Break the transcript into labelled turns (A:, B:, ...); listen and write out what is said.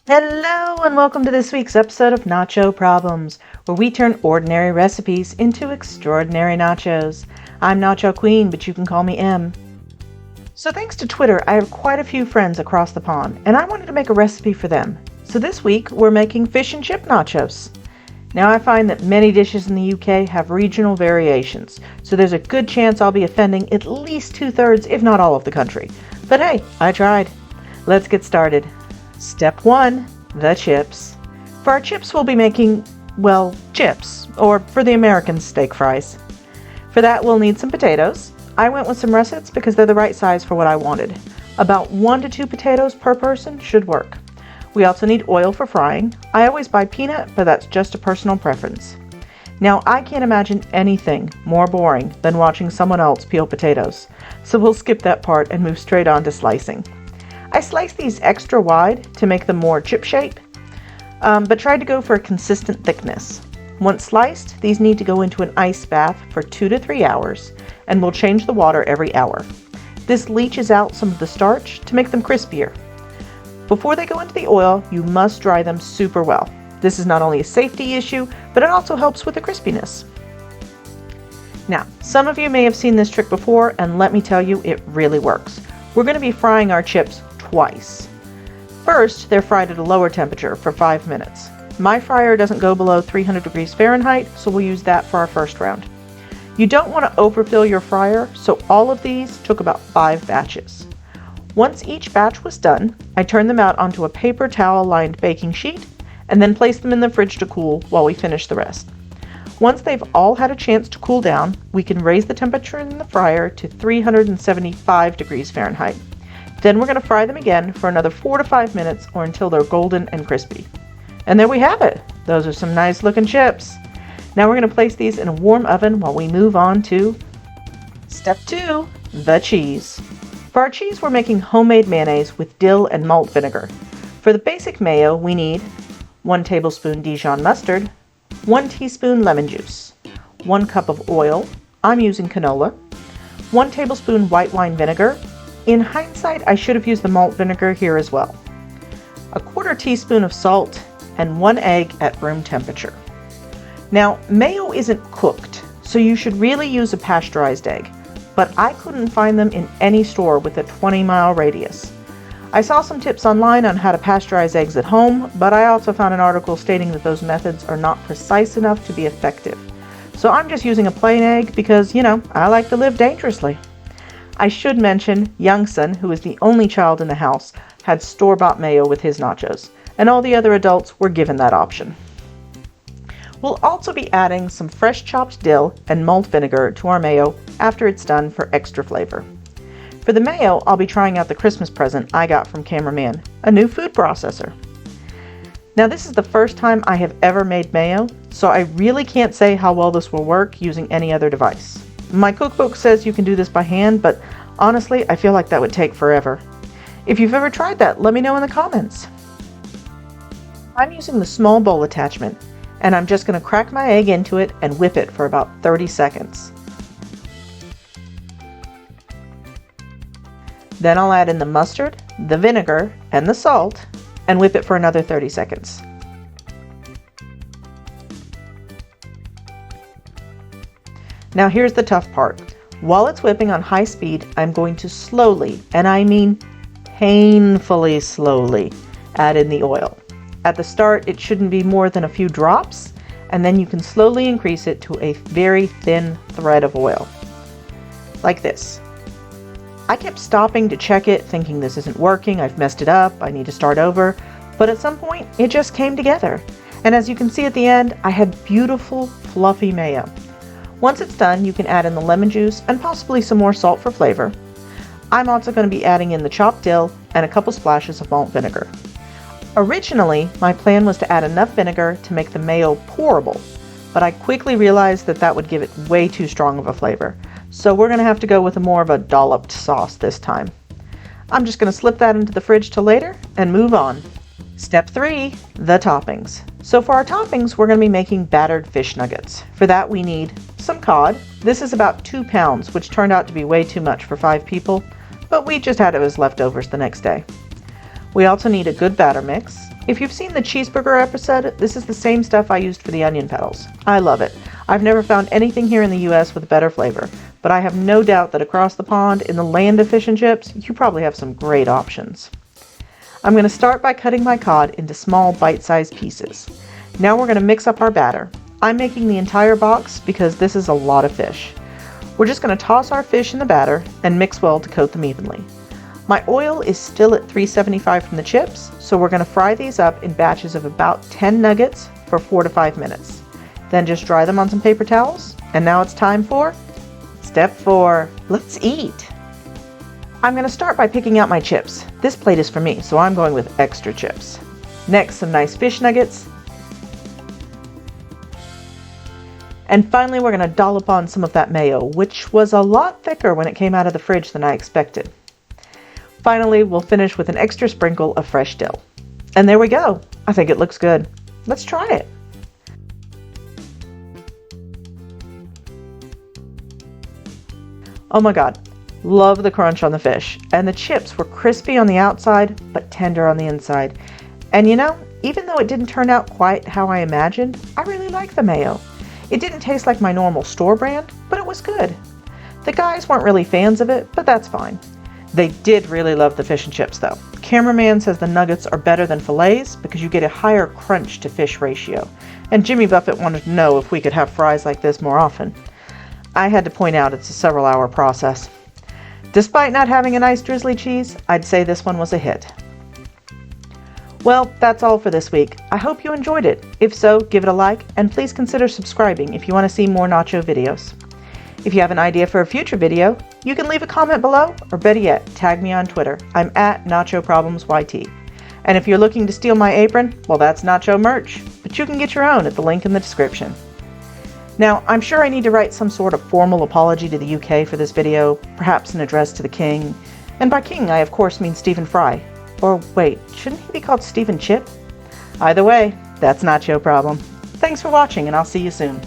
A: Hello and welcome to this week's episode of Nacho Problems, where we turn ordinary recipes into extraordinary nachos. I'm Nacho Queen, but you can call me M. So thanks to Twitter, I have quite a few friends across the pond, and I wanted to make a recipe for them. So this week, we're making fish and chip nachos. Now I find that many dishes in the UK have regional variations, so there's a good chance I'll be offending at least 2/3, if not all of the country. But hey, I tried. Let's get started. Step 1, the chips. For our chips, we'll be making, chips, or for the Americans, steak fries. For that, we'll need some potatoes. I went with some russets because they're the right size for what I wanted. About 1 to 2 potatoes per person should work. We also need oil for frying. I always buy peanut, but that's just a personal preference. Now, I can't imagine anything more boring than watching someone else peel potatoes, so we'll skip that part and move straight on to slicing. I sliced these extra wide to make them more chip shape, but tried to go for a consistent thickness. Once sliced, these need to go into an ice bath for 2 to 3 hours, and we'll change the water every hour. This leaches out some of the starch to make them crispier. Before they go into the oil, you must dry them super well. This is not only a safety issue, but it also helps with the crispiness. Now, some of you may have seen this trick before, and let me tell you, it really works. We're going to be frying our chips twice. First, they're fried at a lower temperature for 5 minutes. My fryer doesn't go below 300 degrees Fahrenheit, so we'll use that for our first round. You don't want to overfill your fryer, so all of these took about 5 batches. Once each batch was done, I turned them out onto a paper towel lined baking sheet and then placed them in the fridge to cool while we finished the rest. Once they've all had a chance to cool down, we can raise the temperature in the fryer to 375 degrees Fahrenheit. Then we're going to fry them again for another 4 to 5 minutes or until they're golden and crispy. And there we have it. Those are some nice looking chips. Now we're going to place these in a warm oven while we move on to step 2, the cheese. For our cheese, we're making homemade mayonnaise with dill and malt vinegar. For the basic mayo, we need 1 tablespoon Dijon mustard, 1 teaspoon lemon juice, 1 cup of oil, I'm using canola, 1 tablespoon white wine vinegar. In hindsight, I should have used the malt vinegar here as well. 1/4 teaspoon of salt and 1 egg at room temperature. Now, mayo isn't cooked, so you should really use a pasteurized egg, but I couldn't find them in any store with a 20-mile radius. I saw some tips online on how to pasteurize eggs at home, but I also found an article stating that those methods are not precise enough to be effective. So I'm just using a plain egg because, I like to live dangerously. I should mention, Youngson, who is the only child in the house, had store-bought mayo with his nachos, and all the other adults were given that option. We'll also be adding some fresh chopped dill and malt vinegar to our mayo after it's done for extra flavor. For the mayo, I'll be trying out the Christmas present I got from Cameraman, a new food processor. Now this is the first time I have ever made mayo, so I really can't say how well this will work using any other device. My cookbook says you can do this by hand, but honestly, I feel like that would take forever. If you've ever tried that, let me know in the comments. I'm using the small bowl attachment, and I'm just going to crack my egg into it and whip it for about 30 seconds. Then I'll add in the mustard, the vinegar, and the salt, and whip it for another 30 seconds. Now here's the tough part. While it's whipping on high speed, I'm going to slowly, and I mean painfully slowly, add in the oil. At the start, it shouldn't be more than a few drops, and then you can slowly increase it to a very thin thread of oil. Like this. I kept stopping to check it, thinking this isn't working, I've messed it up, I need to start over, but at some point, it just came together. And as you can see at the end, I had beautiful, fluffy mayo. Once it's done, you can add in the lemon juice and possibly some more salt for flavor. I'm also going to be adding in the chopped dill and a couple splashes of malt vinegar. Originally, my plan was to add enough vinegar to make the mayo pourable, but I quickly realized that that would give it way too strong of a flavor. So we're going to have to go with more of a dolloped sauce this time. I'm just going to slip that into the fridge till later and move on. Step 3, the toppings. So for our toppings, we're going to be making battered fish nuggets. For that, we need some cod. This is about 2 pounds, which turned out to be way too much for 5 people, but we just had it as leftovers the next day. We also need a good batter mix. If you've seen the cheeseburger episode, this is the same stuff I used for the onion petals. I love it. I've never found anything here in the US with a better flavor, but I have no doubt that across the pond, in the land of fish and chips, you probably have some great options. I'm going to start by cutting my cod into small bite-sized pieces. Now we're going to mix up our batter. I'm making the entire box because this is a lot of fish. We're just going to toss our fish in the batter and mix well to coat them evenly. My oil is still at 375 from the chips, so we're going to fry these up in batches of about 10 nuggets for 4 to 5 minutes. Then just dry them on some paper towels, and now it's time for step 4. Let's eat! I'm going to start by picking out my chips. This plate is for me, so I'm going with extra chips. Next, some nice fish nuggets. And finally, we're going to dollop on some of that mayo, which was a lot thicker when it came out of the fridge than I expected. Finally, we'll finish with an extra sprinkle of fresh dill. And there we go. I think it looks good. Let's try it. Oh my God, love the crunch on the fish. And the chips were crispy on the outside, but tender on the inside. And you know, even though it didn't turn out quite how I imagined, I really like the mayo. It didn't taste like my normal store brand, but it was good. The guys weren't really fans of it, but that's fine. They did really love the fish and chips though. Cameraman says the nuggets are better than fillets because you get a higher crunch to fish ratio. And Jimmy Buffett wanted to know if we could have fries like this more often. I had to point out it's a several-hour process. Despite not having a nice drizzly cheese, I'd say this one was a hit. Well, that's all for this week. I hope you enjoyed it. If so, give it a like, and please consider subscribing if you want to see more nacho videos. If you have an idea for a future video, you can leave a comment below, or better yet, tag me on Twitter. I'm at NachoProblemsYT. And if you're looking to steal my apron, well, that's Nacho merch, but you can get your own at the link in the description. Now, I'm sure I need to write some sort of formal apology to the UK for this video, perhaps an address to the King. And by King, I of course mean Stephen Fry. Or wait, shouldn't he be called Stephen Chip? Either way, that's Nacho Problem. Thanks for watching, and I'll see you soon.